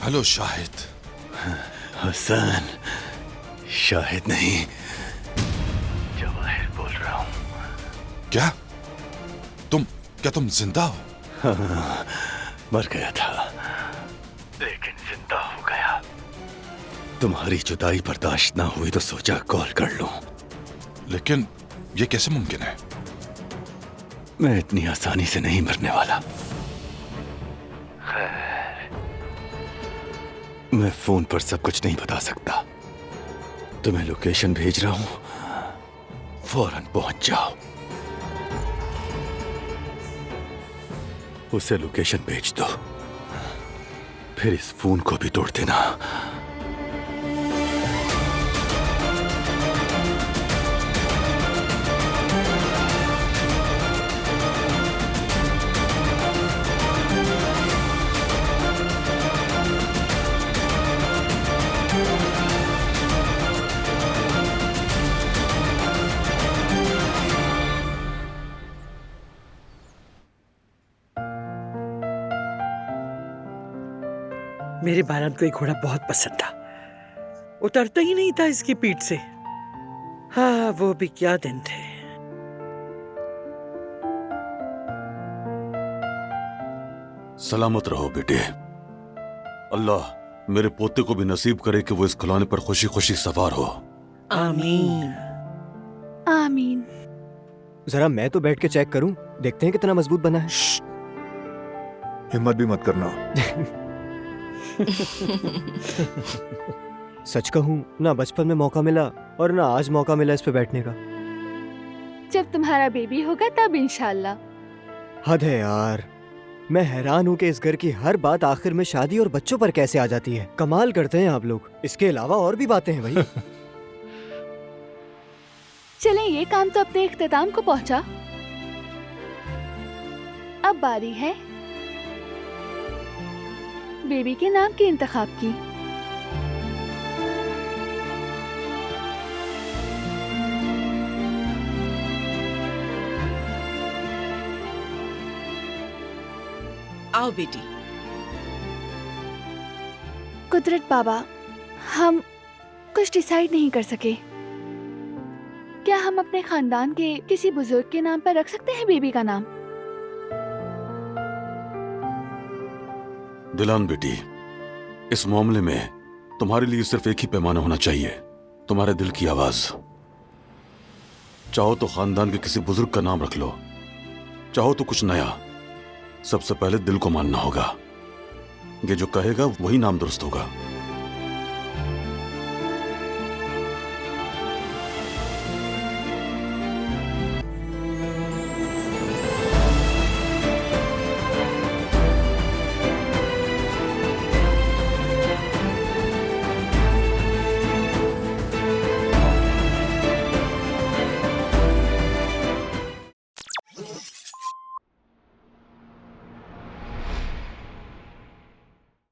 Hello Shahid. Hasan, Shahid नहीं, जवाहिर बोल रहा हूँ। क्या तुम जिंदा हो? हाँ, मर गया था लेकिन जिंदा हो गया। तुम्हारी जुदाई बर्दाश्त ना हुई तो सोचा कॉल कर लूं। लेकिन ये कैसे मुमकिन है? मैं इतनी आसानी से नहीं मरने वाला। खैर, मैं फोन पर सब कुछ नहीं बता सकता। तुम्हें लोकेशन भेज रहा हूं, फौरन पहुंच जाओ। उसे लोकेशन भेज दो, फिर इस फोन को भी तोड़ देना। मेरे बारात को एक घोड़ा बहुत पसंद था, उतरता ही नहीं था इसकी पीठ से। हाँ, वो भी क्या दिन थे। सलामत रहो बेटे। अल्लाह मेरे पोते को भी नसीब करे कि वो इस खिलौने पर खुशी खुशी सवार हो। आमीन। आमीन। जरा मैं तो बैठ के चेक करूं, देखते हैं कितना मजबूत बना है। हिम्मत भी मत करना। सच कहूं ना, बचपन में मौका मिला और ना आज मौका मिला इस पे बैठने का। जब तुम्हारा बेबी होगा तब इंशाल्लाह। हद है यार, मैं हैरान हूँ कि इस घर की हर बात आखिर में शादी और बच्चों पर कैसे आ जाती है। कमाल करते हैं आप लोग। इसके अलावा और भी बातें हैं भाई। चलें, ये काम तो अपने इख्तिताम को पहुंचा। अब बारी है बेबी के नाम के इंतखाब की। आओ बेटी। कुदरत बाबा, हम कुछ डिसाइड नहीं कर सके। क्या हम अपने खानदान के किसी बुजुर्ग के नाम पर रख सकते हैं बेबी का नाम? दिलान बेटी, इस मामले में तुम्हारे लिए सिर्फ एक ही पैमाना होना चाहिए, तुम्हारे दिल की आवाज। चाहो तो खानदान के किसी बुजुर्ग का नाम रख लो, चाहो तो कुछ नया। सबसे पहले दिल को मानना होगा, ये जो कहेगा वही नाम दुरुस्त होगा।